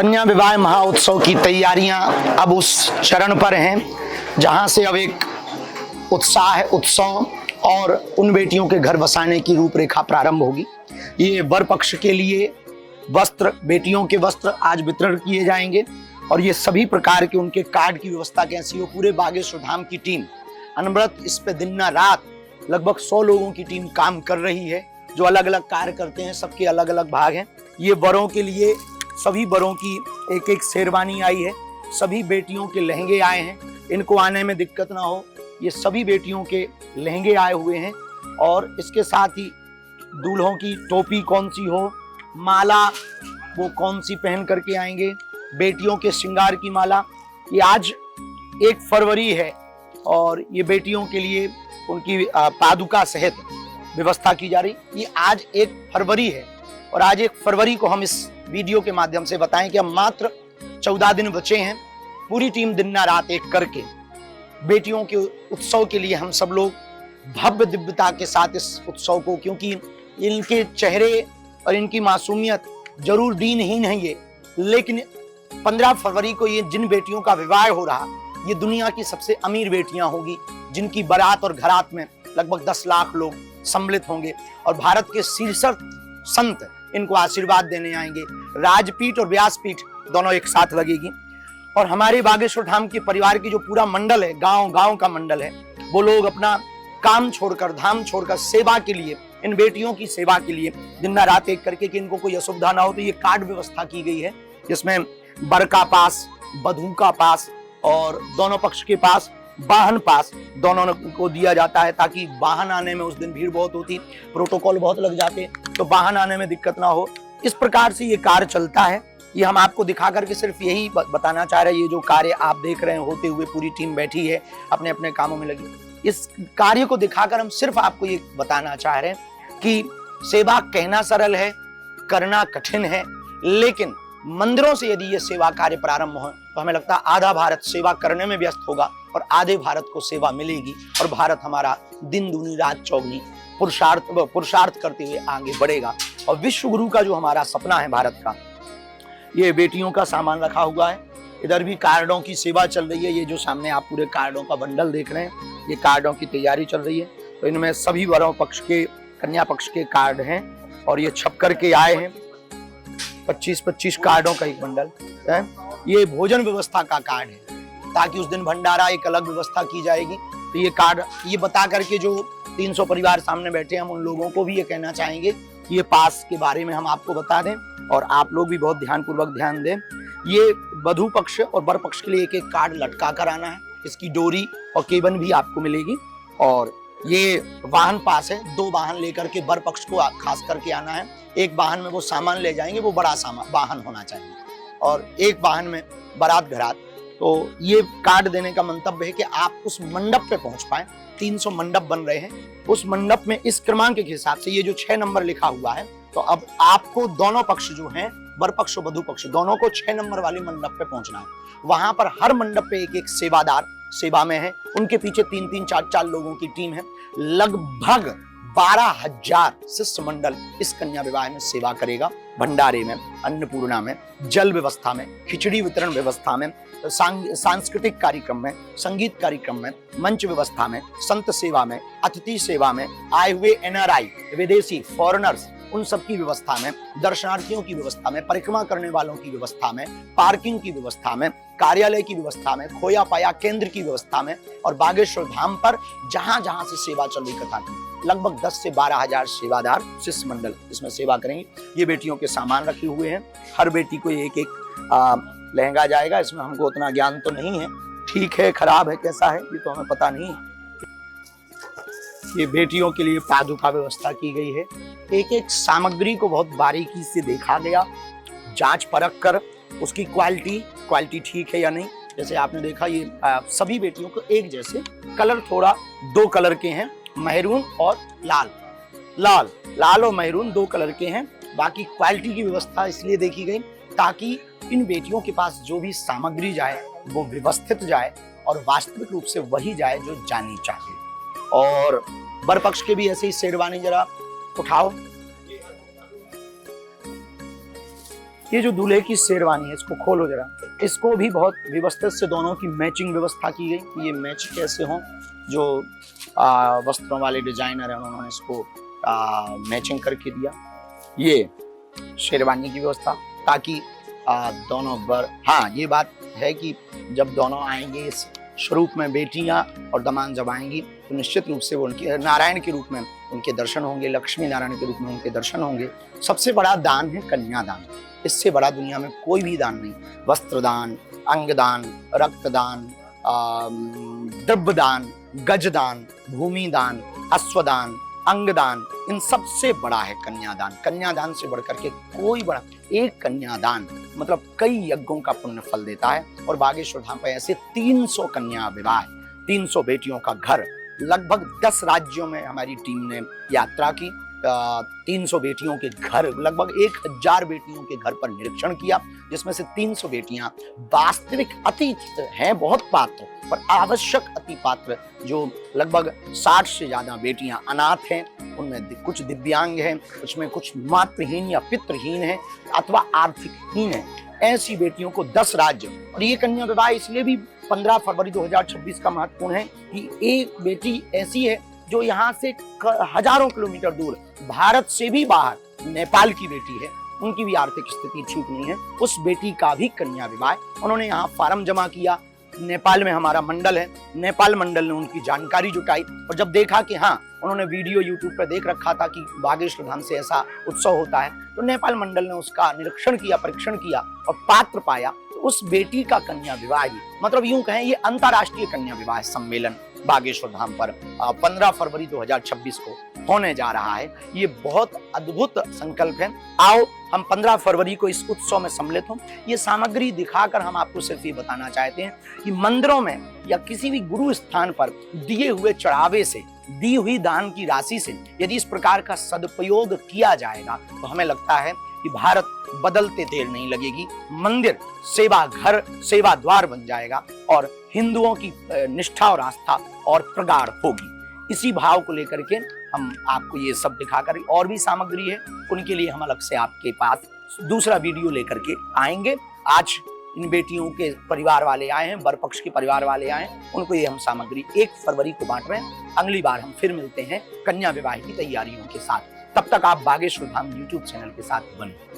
कन्या विवाह महोत्सव की तैयारियां अब उस चरण पर हैं जहां से अब एक उत्साह, उत्सव और उन बेटियों के घर बसाने की रूपरेखा प्रारंभ होगी। ये वर पक्ष के लिए वस्त्र, बेटियों के वस्त्र आज वितरण किए जाएंगे और ये सभी प्रकार के उनके कार्ड की व्यवस्था कैसी हो। पूरे बागेश्वर धाम की टीम अनवरत इस पे दिन ना रात लगभग 100 लोगों की टीम काम कर रही है, जो अलग अलग कार्य करते हैं। सबके अलग अलग भाग हैं। ये वरों के लिए सभी वरों की एक एक शेरवानी आई है, सभी बेटियों के लहंगे आए हैं, इनको आने में दिक्कत ना हो। ये सभी बेटियों के लहंगे आए हुए हैं और इसके साथ ही दूल्हों की टोपी कौन सी हो, माला वो कौन सी पहन करके आएंगे, बेटियों के श्रृंगार की माला। ये आज 1 फरवरी है और ये बेटियों के लिए उनकी पादुका सहित व्यवस्था की जा रही। ये आज 1 फरवरी है और आज 1 फरवरी को हम इस वीडियो के माध्यम से बताएं कि अब मात्र 14 दिन बचे हैं। पूरी टीम दिन ना रात एक करके बेटियों के उत्सव के लिए हम सब लोग भव्य दिव्यता के साथ इस उत्सव को, क्योंकि इनके चेहरे और इनकी मासूमियत जरूर दीनहीन है ये, लेकिन 15 फरवरी को ये जिन बेटियों का विवाह हो रहा, ये दुनिया की सबसे अमीर बेटियां होगी, जिनकी बारात और घरात में लगभग 10 लाख लोग सम्मिलित होंगे और भारत के शीर्षक संत इनको आशीर्वाद देने आएंगे। राजपीठ और व्यासपीठ दोनों एक साथ लगेगी और हमारे बागेश्वर धाम के परिवार की जो पूरा मंडल है, गांव का मंडल है, वो लोग अपना काम छोड़कर, धाम छोड़कर सेवा के लिए, इन बेटियों की सेवा के लिए दिन रात एक करके कि इनको कोई असुविधा ना हो, तो ये कार्ड व्यवस्था की गई है जिसमें वर का पास, वधू का पास और दोनों पक्ष के पास वाहन पास दोनों को दिया जाता है, ताकि वाहन आने में उस दिन भीड़ बहुत होती, प्रोटोकॉल बहुत लग जाते, तो वाहन आने में दिक्कत ना हो। इस प्रकार से ये कार्य चलता है। ये हम आपको दिखा करके सिर्फ यही बताना चाह रहे हैं। ये जो कार्य आप देख रहे हैं होते हुए पूरी टीम बैठी है, अपने अपने कामों में लगी। इस कार्य को दिखाकर हम सिर्फ आपको ये बताना चाह रहे हैं कि सेवा कहना सरल है, करना कठिन है, लेकिन मंदिरों से यदि ये सेवा कार्य प्रारंभ हो तो हमें लगता है आधा भारत सेवा करने में व्यस्त होगा और आधे भारत को सेवा मिलेगी और भारत हमारा दिन दूनी रात चौगुनी पुरुषार्थ करते हुए आगे बढ़ेगा। और विश्व गुरु का जो हमारा सपना है भारत का, ये बेटियों का सामान रखा हुआ है। इधर भी कार्डों की सेवा चल रही है। ये जो सामने आप पूरे कार्डों का बंडल देख रहे हैं, ये कार्डों की तैयारी चल रही है। तो इनमें सभी वरों पक्ष के, कन्या पक्ष के कार्ड हैं और ये छप करके आए हैं। 25-25 कार्डों का एक बंडल है। ये भोजन व्यवस्था का कार्ड है, ताकि उस दिन भंडारा एक अलग व्यवस्था की जाएगी। तो ये कार्ड ये बता करके जो 300 परिवार सामने बैठे हैं, हम उन लोगों को भी ये कहना चाहेंगे कि ये पास के बारे में हम आपको बता दें और आप लोग भी बहुत ध्यानपूर्वक ध्यान दें। ये वधू पक्ष और वर पक्ष के लिए एक एक कार्ड लटका कर आना है। इसकी डोरी और केबन भी आपको मिलेगी। और ये वाहन पास है, 2 वाहन लेकर के वर पक्ष को खास करके आना है। एक वाहन में वो सामान ले जाएंगे, वो बड़ा सामान वाहन होना चाहिए, और एक वाहन में बारात घरात। तो ये कार्ड देने का मंतव्य है कि आप उस मंडप पे पहुंच पाए। 300 मंडप बन रहे हैं। उस मंडप में इस क्रमांक के हिसाब से ये जो 6 नंबर लिखा हुआ है, तो अब आपको दोनों पक्ष जो हैं, वर पक्ष और वधू पक्ष, दोनों को 6 नंबर वाले मंडप पे पहुंचना है। वहां पर हर मंडप पे एक एक सेवादार सेवा में है। उनके पीछे 3-3, 4-4 लोगों की टीम है। लगभग 12,000 शिष्य मंडल इस कन्या विवाह में सेवा करेगा। भंडारे में, अन्नपूर्णा में, जल व्यवस्था में, खिचड़ी वितरण व्यवस्था में, सांस्कृतिक कार्यक्रम में, संगीत कार्यक्रम में, मंच व्यवस्था में, संत सेवा में, अतिथि सेवा में, आए हुए NRI, विदेशी फॉरेनर्स, उन सब की व्यवस्था में, दर्शनार्थियों की व्यवस्था में, परिक्रमा करने वालों की व्यवस्था में, पार्किंग की व्यवस्था में, कार्यालय की व्यवस्था में, खोया पाया केंद्र की व्यवस्था में, और बागेश्वर धाम पर जहां जहां से सेवा चल रही कथा की लगभग 10 से 12,000 सेवादार शिष्य मंडल इसमें सेवा करेंगे। ये बेटियों के सामान रखे हुए हैं। हर बेटी को एक एक लहंगा जाएगा। इसमें हमको उतना ज्ञान तो नहीं है, ठीक है खराब है कैसा है ये तो हमें पता नहीं है। ये बेटियों के लिए पादुका व्यवस्था की गई है। एक एक सामग्री को बहुत बारीकी से देखा गया, जांच परख कर उसकी क्वालिटी ठीक है या नहीं। जैसे आपने देखा ये सभी बेटियों को एक जैसे कलर, थोड़ा 2 कलर के हैं, मैरून और लाल और मैरून 2 कलर के हैं। बाकी क्वालिटी की व्यवस्था इसलिए देखी गई ताकि इन बेटियों के पास जो भी सामग्री जाए वो व्यवस्थित जाए और वास्तविक रूप से वही जाए जो जानी चाहिए। और वर पक्ष के भी ऐसे ही शेरवानी जरा उठाओ। ये जो दूल्हे की शेरवानी है, इसको खोलो जरा। इसको भी बहुत व्यवस्थित से दोनों की मैचिंग व्यवस्था की गई। ये मैच कैसे हो, जो वस्त्रों वाले डिजाइनर हैं उन्होंने इसको मैचिंग करके दिया। ये शेरवानी की व्यवस्था, ताकि दोनों हाँ ये बात है कि जब दोनों आएंगे इस स्वरूप में, बेटियां और दामाद जब आएंगी तो निश्चित रूप से वो उनके नारायण के रूप में उनके दर्शन होंगे, लक्ष्मी नारायण के रूप में उनके दर्शन होंगे। सबसे बड़ा दान है कन्यादान, इससे बड़ा दुनिया में कोई भी दान नहीं। वस्त्रदान, अंगदान, रक्तदान, द्रव्यदान, गजदान, भूमिदान, अश्वदान, अंगदान, इन सबसे बड़ा है कन्यादान। कन्यादान से बढ़कर के कोई बड़ा, एक कन्यादान मतलब कई यज्ञों का पुण्य फल देता है। और बागेश्वर धाम पर ऐसे 300 कन्या विवाह, 300 बेटियों का घर, लगभग 10 राज्यों में हमारी टीम ने यात्रा की। 300 बेटियों के घर, लगभग 1000 बेटियों के घर पर निरीक्षण किया, जिसमें से 300 बेटियां वास्तविक अति हैं, बहुत पात्र पर आवश्यक अति पात्र, जो लगभग 60 से ज्यादा बेटियां अनाथ हैं, उनमें कुछ दिव्यांग हैं, उसमें कुछ मातृहीन या पितृहीन हैं अथवा आर्थिकहीन हैं। ऐसी बेटियों को 10 राज्य, और ये कन्या विवाह इसलिए भी 15 फरवरी 2026 का महत्वपूर्ण है कि एक बेटी ऐसी है जो यहाँ से हजारों किलोमीटर दूर, भारत से भी बाहर नेपाल की बेटी है, उनकी भी आर्थिक स्थिति ठीक नहीं है, उस बेटी का भी कन्या विवाह। उन्होंने यहाँ फार्म जमा किया। नेपाल में हमारा मंडल है, नेपाल मंडल ने उनकी जानकारी जुटाई, और जब देखा कि हाँ, उन्होंने वीडियो यूट्यूब पर देख रखा था कि बागेश्वर धाम से ऐसा उत्सव होता है, तो नेपाल मंडल ने उसका निरीक्षण किया, परीक्षण किया और पात्र पाया। तो उस बेटी का कन्या विवाह, मतलब यूं कहें ये अंतर्राष्ट्रीय कन्या विवाह सम्मेलन बागेश्वर धाम पर 15 फरवरी 2026 को होने जा रहा है। ये बहुत अद्भुत संकल्प है। आओ हम 15 फरवरी को इस उत्सव में सम्मिलित हों। ये सामग्री दिखाकर हम आपको सिर्फ ये बताना चाहते हैं कि मंदिरों में या किसी भी गुरु स्थान पर दिए हुए चढ़ावे से, दी हुई दान की राशि से यदि इस प्रकार का सदुपयोग किया जाएगा तो हमें लगता है कि भारत बदलते देर नहीं लगेगी, मंदिर सेवा घर, सेवा द्वार बन जाएगा और हिंदुओं की निष्ठा और आस्था और प्रगाढ़ होगी। इसी भाव को लेकर के हम आपको ये सब दिखाकर, और भी सामग्री है उनके लिए हम अलग से आपके पास दूसरा वीडियो लेकर के आएंगे। आज इन बेटियों के परिवार वाले आए हैं, वर पक्ष के परिवार वाले आए हैं, उनको ये हम सामग्री 1 फरवरी को बांट रहे हैं। अगली बार हम फिर मिलते हैं कन्या विवाह की तैयारियों के साथ। तब तक आप बागेश्वर धाम YouTube चैनल के साथ बने।